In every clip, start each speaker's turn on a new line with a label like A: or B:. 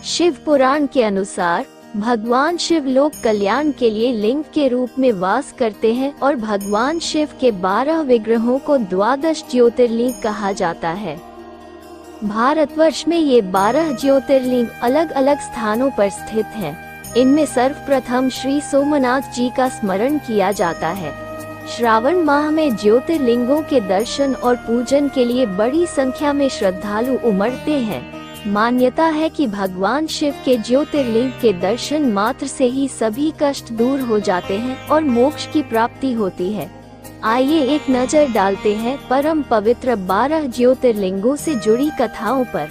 A: शिव पुराण के अनुसार भगवान शिव लोक कल्याण के लिए लिंग के रूप में वास करते हैं और भगवान शिव के 12 विग्रहों को 12 ज्योतिर्लिंग कहा जाता है। भारतवर्ष में ये 12 ज्योतिर्लिंग अलग अलग स्थानों पर स्थित हैं। इनमें सर्वप्रथम श्री सोमनाथ जी का स्मरण किया जाता है। श्रावण माह में ज्योतिर्लिंगों के दर्शन और पूजन के लिए बड़ी संख्या में श्रद्धालु उमड़ते हैं। मान्यता है कि भगवान शिव के ज्योतिर्लिंग के दर्शन मात्र से ही सभी कष्ट दूर हो जाते हैं और मोक्ष की प्राप्ति होती है। आइए एक नजर डालते हैं परम पवित्र 12 ज्योतिर्लिंगों से जुड़ी कथाओं पर।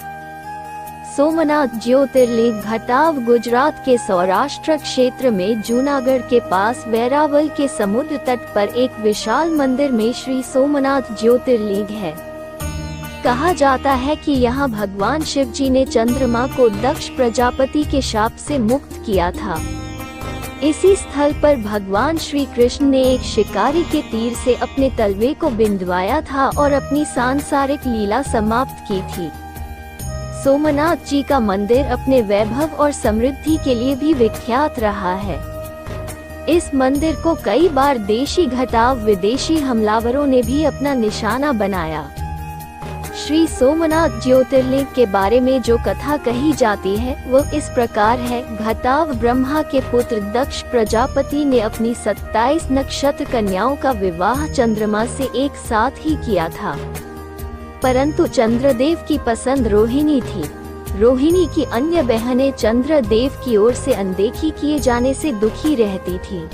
A: सोमनाथ ज्योतिर्लिंग घटाव गुजरात के सौराष्ट्र क्षेत्र में जूनागढ़ के पास वेरावल के समुद्र तट पर एक विशाल मंदिर में श्री सोमनाथ ज्योतिर्लिंग है। कहा जाता है कि यहाँ भगवान शिव जी ने चंद्रमा को दक्ष प्रजापति के शाप से मुक्त किया था। इसी स्थल पर भगवान श्री कृष्ण ने एक शिकारी के तीर से अपने तलवे को बिंदवाया था और अपनी सांसारिक लीला समाप्त की थी। सोमनाथ जी का मंदिर अपने वैभव और समृद्धि के लिए भी विख्यात रहा है। इस मंदिर को कई बार देशी घटाव विदेशी हमलावरों ने भी अपना निशाना बनाया। श्री सोमनाथ ज्योतिर्लिंग के बारे में जो कथा कही जाती है वो इस प्रकार है। घटाव ब्रह्मा के पुत्र दक्ष प्रजापति ने अपनी 27 नक्षत्र कन्याओं का विवाह चंद्रमा से एक साथ ही किया था, परंतु चंद्रदेव की पसंद रोहिणी थी। रोहिणी की अन्य बहनें चंद्रदेव की ओर से अनदेखी किए जाने से दुखी रहती थी।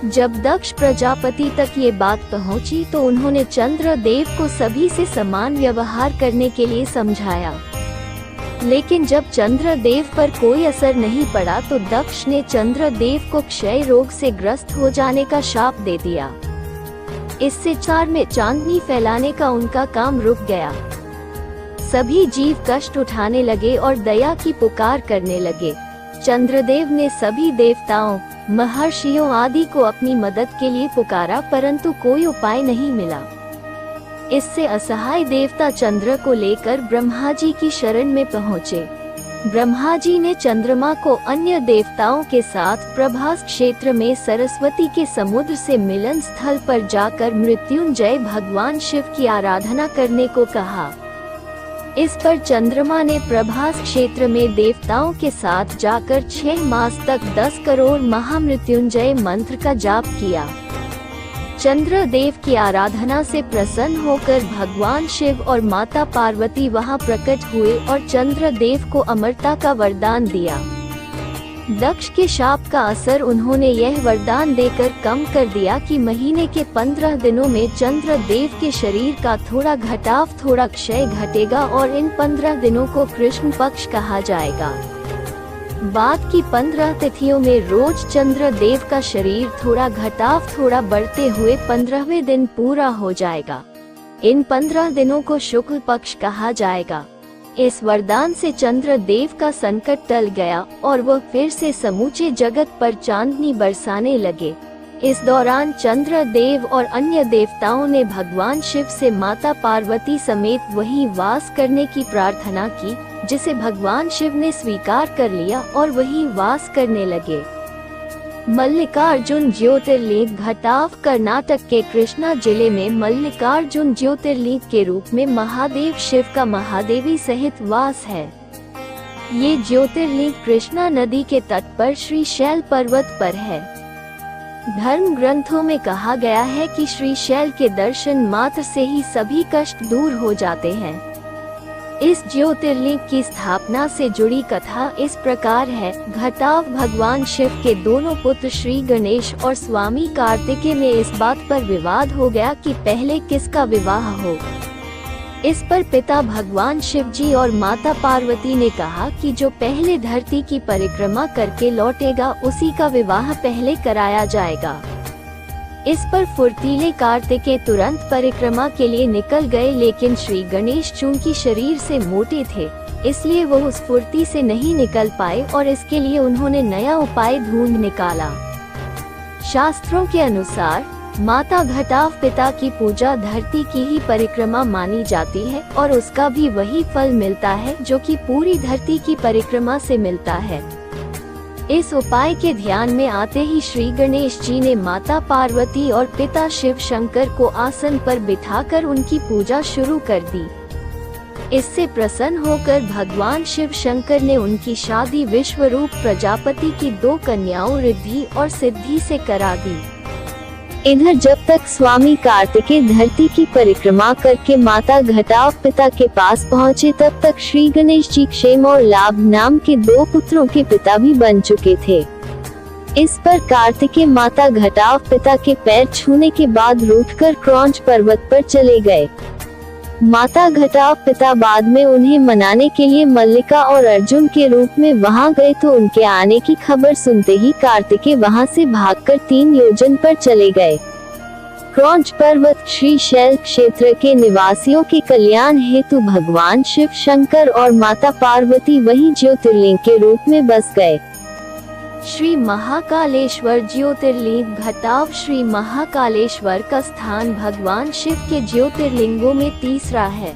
A: जब दक्ष प्रजापति तक ये बात पहुंची तो उन्होंने चंद्रदेव को सभी से समान व्यवहार करने के लिए समझाया, लेकिन जब चंद्रदेव पर कोई असर नहीं पड़ा तो दक्ष ने चंद्रदेव को क्षय रोग से ग्रस्त हो जाने का शाप दे दिया। इससे चार में चांदनी फैलाने का उनका काम रुक गया। सभी जीव कष्ट उठाने लगे और दया की पुकार करने लगे। चंद्रदेव ने सभी देवताओं, महर्षियों आदि को अपनी मदद के लिए पुकारा, परंतु कोई उपाय नहीं मिला। इससे असहाय देवता चंद्र को लेकर ब्रह्मा जी की शरण में पहुँचे। ब्रह्मा जी ने चंद्रमा को अन्य देवताओं के साथ प्रभास क्षेत्र में सरस्वती के समुद्र से मिलन स्थल पर जाकर मृत्युंजय भगवान शिव की आराधना करने को कहा। इस पर चंद्रमा ने प्रभास क्षेत्र में देवताओं के साथ जाकर 6 मास तक 10 करोड़ महामृत्युंजय मंत्र का जाप किया। चंद्रदेव की आराधना से प्रसन्न होकर भगवान शिव और माता पार्वती वहां प्रकट हुए और चंद्रदेव को अमरता का वरदान दिया। दक्ष के शाप का असर उन्होंने यह वरदान देकर कम कर दिया कि महीने के 15 दिनों में चंद्रदेव के शरीर का थोड़ा घटाव थोड़ा क्षय घटेगा और इन 15 दिनों को कृष्ण पक्ष कहा जाएगा। बाद की 15 तिथियों में रोज चंद्रदेव का शरीर थोड़ा घटाव थोड़ा बढ़ते हुए 15वें दिन पूरा हो जाएगा। इन 15 दिनों को शुक्ल पक्ष कहा जाएगा। इस वरदान से चंद्रदेव का संकट टल गया और वह फिर से समूचे जगत पर चांदनी बरसाने लगे। इस दौरान चंद्रदेव और अन्य देवताओं ने भगवान शिव से माता पार्वती समेत वहीं वास करने की प्रार्थना की, जिसे भगवान शिव ने स्वीकार कर लिया और वहीं वास करने लगे। मल्लिकार्जुन ज्योतिर्लिंग घटाव कर्नाटक के कृष्णा जिले में मल्लिकार्जुन ज्योतिर्लिंग के रूप में महादेव शिव का महादेवी सहित वास है। ये ज्योतिर्लिंग कृष्णा नदी के तट पर श्री शैल पर्वत पर है। धर्म ग्रंथों में कहा गया है कि श्री शैल के दर्शन मात्र से ही सभी कष्ट दूर हो जाते हैं। इस ज्योतिर्लिंग की स्थापना से जुड़ी कथा इस प्रकार है। घटाव भगवान शिव के दोनों पुत्र श्री गणेश और स्वामी कार्तिकेय में इस बात पर विवाद हो गया कि पहले किसका विवाह हो। इस पर पिता भगवान शिव जी और माता पार्वती ने कहा कि जो पहले धरती की परिक्रमा करके लौटेगा उसी का विवाह पहले कराया जाएगा। इस पर फुर्तीले कार्तिकेय तुरंत परिक्रमा के लिए निकल गए, लेकिन श्री गणेश चूंकि शरीर से मोटे थे इसलिए वो उस फुर्ती से नहीं निकल पाए और इसके लिए उन्होंने नया उपाय ढूंढ निकाला। शास्त्रों के अनुसार माता घटाव पिता की पूजा धरती की ही परिक्रमा मानी जाती है और उसका भी वही फल मिलता है जो कि पूरी धरती की परिक्रमा से मिलता है। इस उपाय के ध्यान में आते ही श्री गणेश जी ने माता पार्वती और पिता शिव शंकर को आसन पर बिठाकर उनकी पूजा शुरू कर दी। इससे प्रसन्न होकर भगवान शिव शंकर ने उनकी शादी विश्वरूप प्रजापति की 2 कन्याओं रिद्धि और सिद्धि से करा दी। इधर जब तक स्वामी कार्तिकेय धरती की परिक्रमा करके माता घटाव पिता के पास पहुँचे, तब तक श्री गणेश जी क्षेम और लाभ नाम के 2 पुत्रों के पिता भी बन चुके थे। इस पर कार्तिकेय माता घटाव पिता के पैर छूने के बाद रूठकर क्रौंच पर्वत पर चले गए। माता घटाव पिता बाद में उन्हें मनाने के लिए मल्लिका और अर्जुन के रूप में वहां गए, तो उनके आने की खबर सुनते ही कार्तिकेय वहां से भागकर 3 योजन पर चले गए। क्रौंच पर्वत श्रीशैल क्षेत्र के निवासियों के कल्याण हेतु भगवान शिव शंकर और माता पार्वती वहीं ज्योतिर्लिंग के रूप में बस गए। श्री महाकालेश्वर ज्योतिर्लिंग घटाव श्री महाकालेश्वर का स्थान भगवान शिव के ज्योतिर्लिंगों में तीसरा है।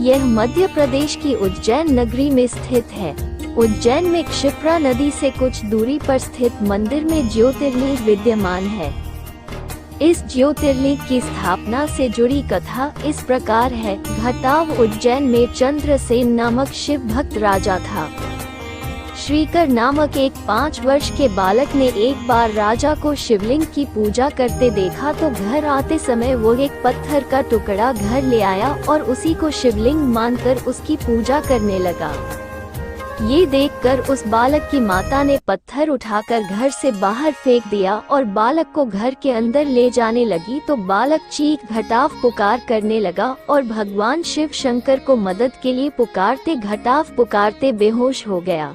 A: यह मध्य प्रदेश की उज्जैन नगरी में स्थित है। उज्जैन में क्षिप्रा नदी से कुछ दूरी पर स्थित मंदिर में ज्योतिर्लिंग विद्यमान है। इस ज्योतिर्लिंग की स्थापना से जुड़ी कथा इस प्रकार है। घटाव उज्जैन में चंद्रसेन नामक शिव भक्त राजा था। श्रीकर नामक एक 5 वर्ष के बालक ने एक बार राजा को शिवलिंग की पूजा करते देखा, तो घर आते समय वो एक पत्थर का टुकड़ा घर ले आया और उसी को शिवलिंग मानकर उसकी पूजा करने लगा। ये देखकर उस बालक की माता ने पत्थर उठाकर घर से बाहर फेंक दिया और बालक को घर के अंदर ले जाने लगी, तो बालक चीख घटाव पुकार करने लगा और भगवान शिव शंकर को मदद के लिए पुकारते घटाव पुकारते बेहोश हो गया।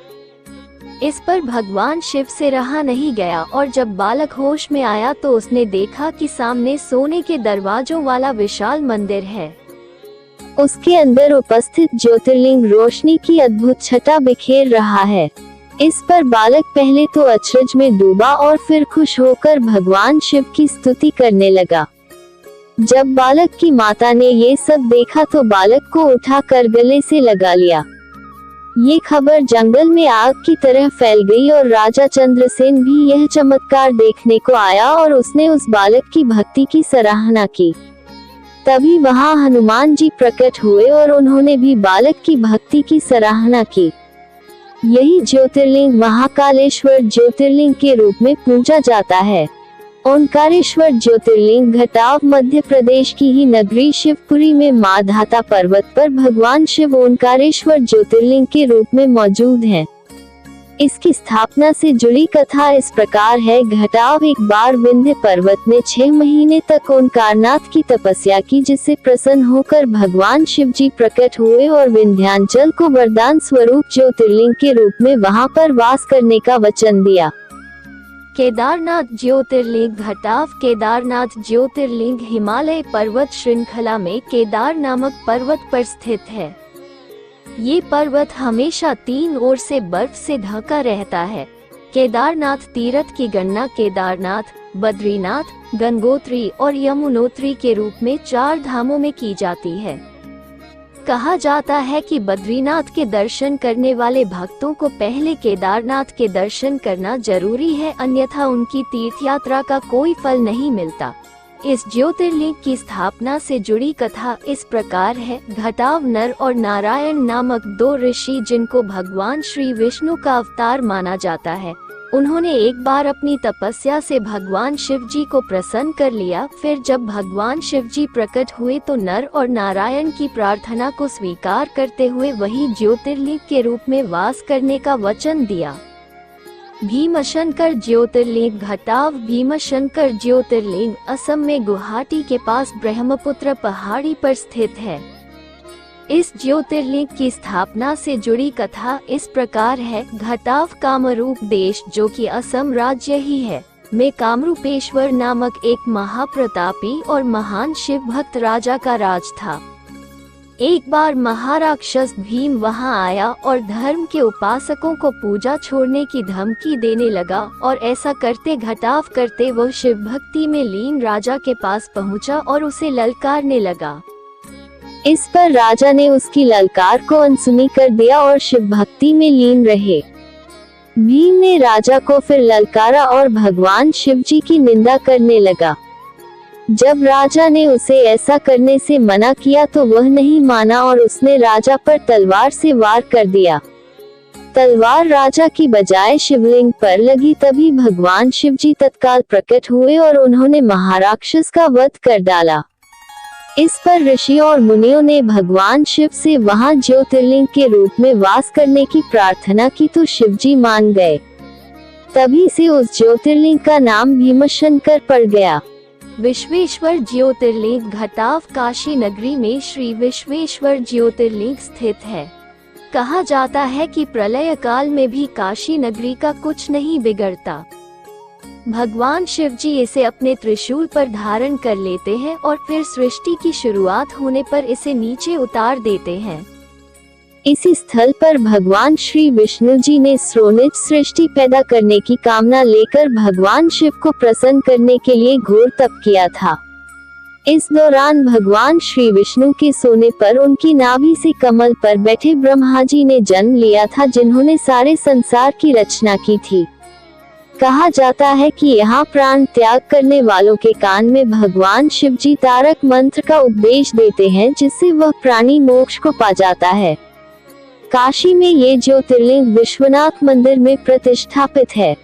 A: इस पर भगवान शिव से रहा नहीं गया और जब बालक होश में आया तो उसने देखा कि सामने सोने के दरवाजों वाला विशाल मंदिर है। उसके अंदर उपस्थित ज्योतिर्लिंग रोशनी की अद्भुत छटा बिखेर रहा है। इस पर बालक पहले तो अचरज में डूबा और फिर खुश होकर भगवान शिव की स्तुति करने लगा। जब बालक की माता ने ये सब देखा तो बालक को उठाकर गले से लगा लिया। ये खबर जंगल में आग की तरह फैल गई और राजा चंद्रसेन भी यह चमत्कार देखने को आया और उसने उस बालक की भक्ति की सराहना की। तभी वहां हनुमान जी प्रकट हुए और उन्होंने भी बालक की भक्ति की सराहना की। यही ज्योतिर्लिंग महाकालेश्वर ज्योतिर्लिंग के रूप में पूजा जाता है। ओंकारेश्वर ज्योतिर्लिंग घटाव मध्य प्रदेश की ही नगरी शिवपुरी में माधाता पर्वत पर भगवान शिव ओंकारेश्वर ज्योतिर्लिंग के रूप में मौजूद हैं। इसकी स्थापना से जुड़ी कथा इस प्रकार है। घटाव एक बार विंध्य पर्वत में 6 महीने तक ओंकारनाथ की तपस्या की, जिससे प्रसन्न होकर भगवान शिव जी प्रकट हुए और विंध्यांचल को वरदान स्वरूप ज्योतिर्लिंग के रूप में वहां पर वास करने का वचन दिया। केदारनाथ ज्योतिर्लिंग घटाव केदारनाथ ज्योतिर्लिंग हिमालय पर्वत श्रृंखला में केदार नामक पर्वत पर स्थित है। ये पर्वत हमेशा 3 ओर से बर्फ से ढका रहता है। केदारनाथ तीर्थ की गणना केदारनाथ, बद्रीनाथ, गंगोत्री और यमुनोत्री के रूप में 4 धामों में की जाती है। कहा जाता है कि बद्रीनाथ के दर्शन करने वाले भक्तों को पहले केदारनाथ के दर्शन करना जरूरी है, अन्यथा उनकी तीर्थ यात्रा का कोई फल नहीं मिलता। इस ज्योतिर्लिंग की स्थापना से जुड़ी कथा इस प्रकार है। घटाव नर और नारायण नामक 2 ऋषि, जिनको भगवान श्री विष्णु का अवतार माना जाता है, उन्होंने एक बार अपनी तपस्या से भगवान शिव जी को प्रसन्न कर लिया। फिर जब भगवान शिव जी प्रकट हुए तो नर और नारायण की प्रार्थना को स्वीकार करते हुए वही ज्योतिर्लिंग के रूप में वास करने का वचन दिया। भीमशंकर ज्योतिर्लिंग घटाव भीमशंकर ज्योतिर्लिंग असम में गुवाहाटी के पास ब्रह्मपुत्र पहाड़ी पर स्थित है। इस ज्योतिर्लिंग की स्थापना से जुड़ी कथा इस प्रकार है। घटाव कामरूप देश, जो कि असम राज्य ही है, में कामरूपेश्वर नामक एक महाप्रतापी और महान शिव भक्त राजा का राज था। एक बार महाराक्षस भीम वहां आया और धर्म के उपासकों को पूजा छोड़ने की धमकी देने लगा, और ऐसा करते घटाव करते वो शिव भक्ति में लीन राजा के पास पहुंचा और उसे ललकारने लगा। इस पर राजा ने उसकी ललकार को अनसुनी कर दिया और शिव भक्ति में लीन रहे। भीम ने राजा को फिर ललकारा और भगवान शिव जी की निंदा करने लगा। जब राजा ने उसे ऐसा करने से मना किया तो वह नहीं माना और उसने राजा पर तलवार से वार कर दिया। तलवार राजा की बजाय शिवलिंग पर लगी, तभी भगवान शिव जी तत्काल प्रकट हुए और उन्होंने महाराक्षस का वध कर डाला। इस पर ऋषियों और मुनियों ने भगवान शिव से वहां ज्योतिर्लिंग के रूप में वास करने की प्रार्थना की तो शिव जी मान गए। तभी से उस ज्योतिर्लिंग का नाम भीमशंकर पड़ गया। विश्वेश्वर ज्योतिर्लिंग घटाव काशी नगरी में श्री विश्वेश्वर ज्योतिर्लिंग स्थित है। कहा जाता है कि प्रलय काल में भी काशी नगरी का कुछ नहीं बिगड़ता। भगवान शिव जी इसे अपने त्रिशूल पर धारण कर लेते हैं और फिर सृष्टि की शुरुआत होने पर इसे नीचे उतार देते हैं। इसी स्थल पर भगवान श्री विष्णु जी ने स्रोनिज सृष्टि पैदा करने की कामना लेकर भगवान शिव को प्रसन्न करने के लिए घोर तप किया था। इस दौरान भगवान श्री विष्णु के सोने पर उनकी नाभि से कमल पर बैठे ब्रह्मा जी ने जन्म लिया था, जिन्होंने सारे संसार की रचना की थी। कहा जाता है कि यहाँ प्राण त्याग करने वालों के कान में भगवान शिव जी तारक मंत्र का उपदेश देते हैं, जिससे वह प्राणी मोक्ष को पा जाता है। काशी में ये ज्योतिर्लिंग विश्वनाथ मंदिर में प्रतिष्ठापित है।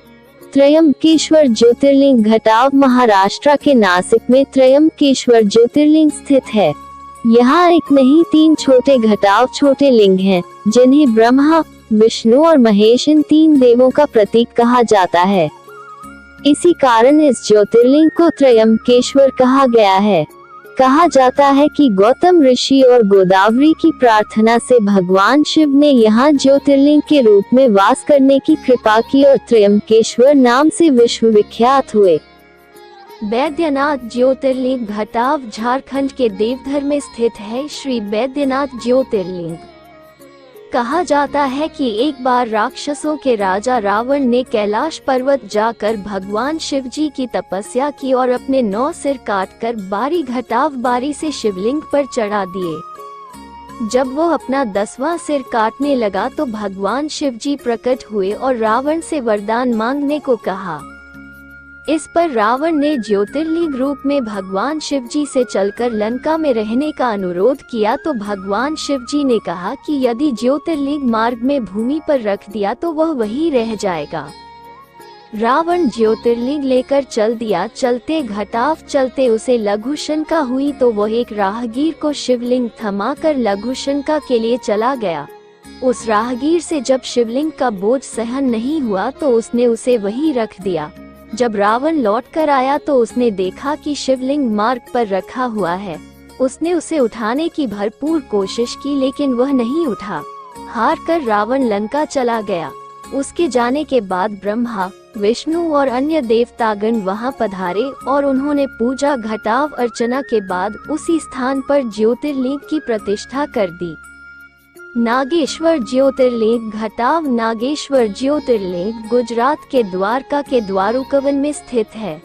A: त्रयंबकेश्वर ज्योतिर्लिंग घटाव महाराष्ट्र के नासिक में त्रयंबकेश्वर ज्योतिर्लिंग स्थित है। यहाँ एक नहीं 3 छोटे घटाव छोटे लिंग हैं, जिन्हें ब्रह्मा, विष्णु और महेश इन 3 देवों का प्रतीक कहा जाता है। इसी कारण इस ज्योतिर्लिंग को त्रयंबकेश्वर कहा गया है। कहा जाता है कि गौतम ऋषि और गोदावरी की प्रार्थना से भगवान शिव ने यहाँ ज्योतिर्लिंग के रूप में वास करने की कृपा की और त्रयंबकेश्वर नाम से विश्व विख्यात हुए। बैद्यनाथ ज्योतिर्लिंग घटाव झारखंड के देवधर में स्थित है। श्री बैद्यनाथ ज्योतिर्लिंग कहा जाता है कि एक बार राक्षसों के राजा रावण ने कैलाश पर्वत जाकर भगवान शिव जी की तपस्या की और अपने 9 सिर काटकर बारी घटाव बारी से शिवलिंग पर चढ़ा दिए। जब वो अपना 10वां सिर काटने लगा तो भगवान शिव जी प्रकट हुए और रावण से वरदान मांगने को कहा। इस पर रावण ने ज्योतिर्लिंग रूप में भगवान शिव जी से चलकर लंका में रहने का अनुरोध किया तो भगवान शिव जी ने कहा कि यदि ज्योतिर्लिंग मार्ग में भूमि पर रख दिया तो वह वही रह जाएगा। रावण ज्योतिर्लिंग लेकर चल दिया। चलते घटाव चलते उसे लघुशंका हुई तो वह एक राहगीर को शिवलिंग थमाकर लघुशंका के लिए चला गया। उस राहगीर से जब शिवलिंग का बोझ सहन नहीं हुआ तो उसने उसे वहीं रख दिया। जब रावण लौट कर आया तो उसने देखा कि शिवलिंग मार्ग पर रखा हुआ है। उसने उसे उठाने की भरपूर कोशिश की लेकिन वह नहीं उठा। हार कर रावण लंका चला गया। उसके जाने के बाद ब्रह्मा, विष्णु और अन्य देवतागण वहां पधारे और उन्होंने पूजा घटाव अर्चना के बाद उसी स्थान पर ज्योतिर्लिंग की प्रतिष्ठा कर दी। नागेश्वर ज्योतिर्लिंग घटाव नागेश्वर ज्योतिर्लिंग गुजरात के द्वारका के द्वारुकवन में स्थित है।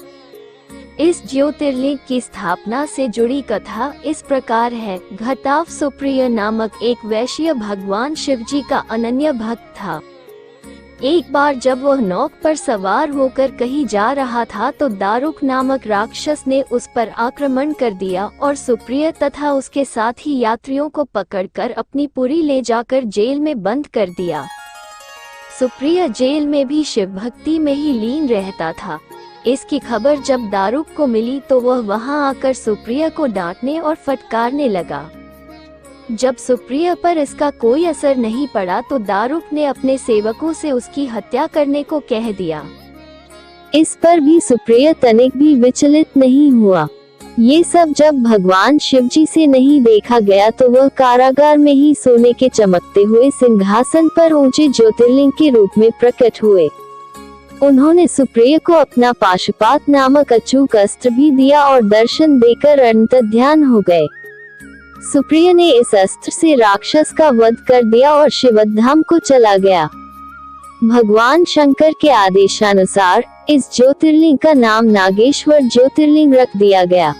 A: इस ज्योतिर्लिंग की स्थापना से जुड़ी कथा इस प्रकार है। घटाव सुप्रिय नामक एक वैश्य भगवान शिव जी का अनन्य भक्त था। एक बार जब वह नौक पर सवार होकर कहीं जा रहा था तो दारुक नामक राक्षस ने उस पर आक्रमण कर दिया और सुप्रिय तथा उसके साथी यात्रियों को पकड़कर अपनी पुरी ले जाकर जेल में बंद कर दिया। सुप्रिय जेल में भी शिव भक्ति में ही लीन रहता था। इसकी खबर जब दारुक को मिली तो वह वहां आकर सुप्रिय को डांटने और फटकारने लगा। जब सुप्रिय पर इसका कोई असर नहीं पड़ा तो दारुक ने अपने सेवकों से उसकी हत्या करने को कह दिया। इस पर भी सुप्रिय तनिक भी विचलित नहीं हुआ। ये सब जब भगवान शिव जी से नहीं देखा गया तो वह कारागार में ही सोने के चमकते हुए सिंहासन पर ऊंचे ज्योतिर्लिंग के रूप में प्रकट हुए। उन्होंने सुप्रिय को अपना पाशुपात नामक अचूक अस्त्र भी दिया और दर्शन देकर अंतर्ध्यान हो गए। सुप्रिय ने इस अस्त्र से राक्षस का वध कर दिया और शिवधाम को चला गया। भगवान शंकर के आदेशानुसार इस ज्योतिर्लिंग का नाम नागेश्वर ज्योतिर्लिंग रख दिया गया।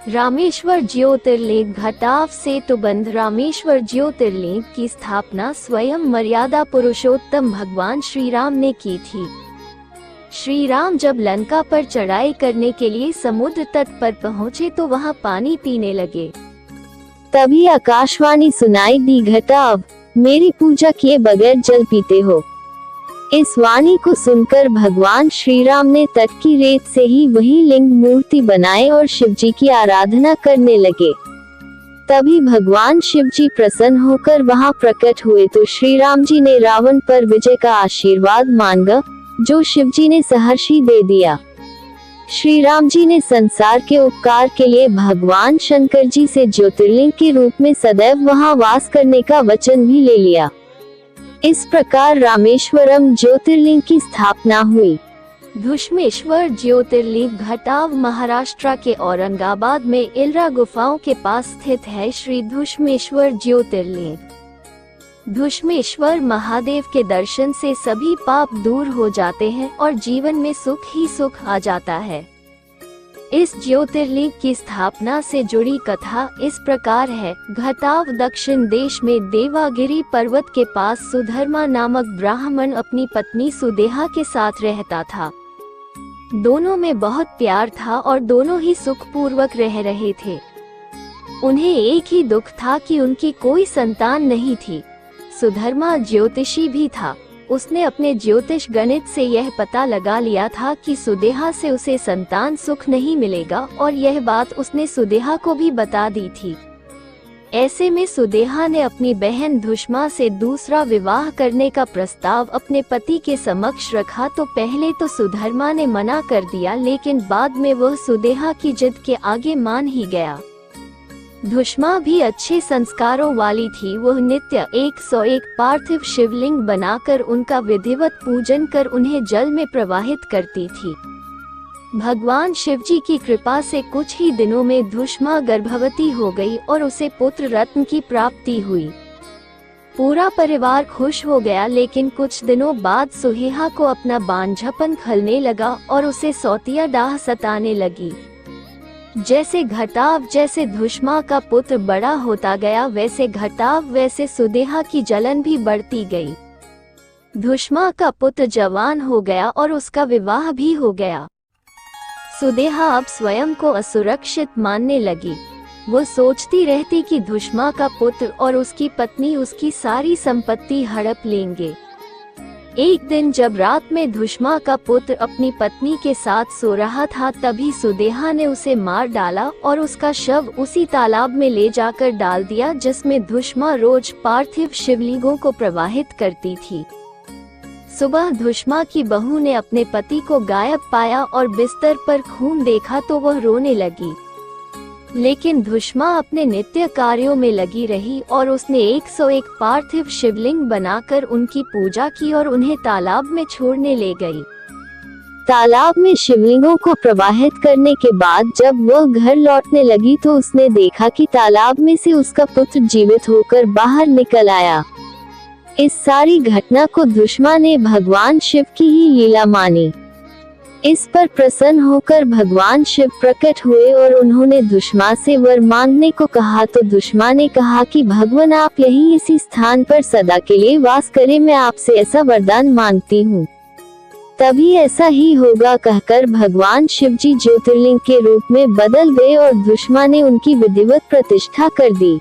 A: रामेश्वर ज्योतिर्लिंग घटाव सेतुबंध रामेश्वर ज्योतिर्लिंग की स्थापना स्वयं मर्यादा पुरुषोत्तम भगवान श्री राम ने की थी। श्री राम जब लंका पर चढ़ाई करने के लिए समुद्र तट पर पहुँचे तो वहाँ पानी पीने लगे। तभी आकाशवाणी सुनाई दी, घटाव, मेरी पूजा किए बगैर जल पीते हो। इस वाणी को सुनकर भगवान श्री राम ने तट की रेत से ही वही लिंग मूर्ति बनाए और शिवजी की आराधना करने लगे। तभी भगवान शिवजी प्रसन्न होकर वहां प्रकट हुए तो श्री राम जी ने रावण पर विजय का आशीर्वाद मांगा, जो शिवजी ने सहर्षि दे दिया। श्री राम जी ने संसार के उपकार के लिए भगवान शंकर जी से ज्योतिर्लिंग के रूप में सदैव वहां वास करने का वचन भी ले लिया। इस प्रकार रामेश्वरम ज्योतिर्लिंग की स्थापना हुई। धुष्मेश्वर ज्योतिर्लिंग घटाव महाराष्ट्र के औरंगाबाद में इल्रा गुफाओं के पास स्थित है। श्री धुष्मेश्वर ज्योतिर्लिंग। धुष्मेश्वर महादेव के दर्शन से सभी पाप दूर हो जाते हैं और जीवन में सुख ही सुख आ जाता है। इस ज्योतिर्लिंग की स्थापना से जुड़ी कथा इस प्रकार है। घटाव दक्षिण देश में देवागिरी पर्वत के पास सुधर्मा नामक ब्राह्मण अपनी पत्नी सुदेहा के साथ रहता था। दोनों में बहुत प्यार था और दोनों ही सुखपूर्वक रह रहे थे। उन्हें एक ही दुख था कि उनकी कोई संतान नहीं थी। सुधर्मा ज्योतिषी भी था। उसने अपने ज्योतिष गणित से यह पता लगा लिया था कि सुदेहा से उसे संतान सुख नहीं मिलेगा और यह बात उसने सुदेहा को भी बता दी थी। ऐसे में सुदेहा ने अपनी बहन धुष्मा से दूसरा विवाह करने का प्रस्ताव अपने पति के समक्ष रखा तो पहले तो सुधर्मा ने मना कर दिया, लेकिन बाद में वह सुदेहा की जिद के आगे मान ही गया। धुष्मा भी अच्छे संस्कारों वाली थी। वह नित्य 101 पार्थिव शिवलिंग बनाकर उनका विधिवत पूजन कर उन्हें जल में प्रवाहित करती थी। भगवान शिवजी की कृपा से कुछ ही दिनों में धुष्मा गर्भवती हो गई और उसे पुत्र रत्न की प्राप्ति हुई। पूरा परिवार खुश हो गया, लेकिन कुछ दिनों बाद सुहेहा को अपना बांझपन खलने लगा और उसे सौतिया डाह सताने लगी। जैसे धुष्मा का पुत्र बड़ा होता गया वैसे सुदेहा की जलन भी बढ़ती गई। धुष्मा का पुत्र जवान हो गया और उसका विवाह भी हो गया। सुदेहा अब स्वयं को असुरक्षित मानने लगी। वो सोचती रहती कि धुष्मा का पुत्र और उसकी पत्नी उसकी सारी संपत्ति हड़प लेंगे। एक दिन जब रात में धुष्मा का पुत्र अपनी पत्नी के साथ सो रहा था, तभी सुदेहा ने उसे मार डाला और उसका शव उसी तालाब में ले जाकर डाल दिया जिसमें धुष्मा रोज पार्थिव शिवलिंगों को प्रवाहित करती थी। सुबह धुष्मा की बहू ने अपने पति को गायब पाया और बिस्तर पर खून देखा तो वह रोने लगी, लेकिन धुष्मा अपने नित्य कार्यों में लगी रही और उसने 101 पार्थिव शिवलिंग बनाकर उनकी पूजा की और उन्हें तालाब में छोड़ने ले गई। तालाब में शिवलिंगों को प्रवाहित करने के बाद जब वह घर लौटने लगी तो उसने देखा कि तालाब में से उसका पुत्र जीवित होकर बाहर निकल आया। इस सारी घटना को धुष्मा ने भगवान शिव की ही लीला मानी। इस पर प्रसन्न होकर भगवान शिव प्रकट हुए और उन्होंने धुष्मा से वर मांगने को कहा तो धुष्मा ने कहा कि भगवान आप यहीं इसी स्थान पर सदा के लिए वास करें, मैं आपसे ऐसा वरदान मांगती हूँ, तभी ऐसा ही होगा। कहकर भगवान शिवजी ज्योतिर्लिंग के रूप में बदल गए और धुष्मा ने उनकी विधिवत प्रतिष्ठा कर दी।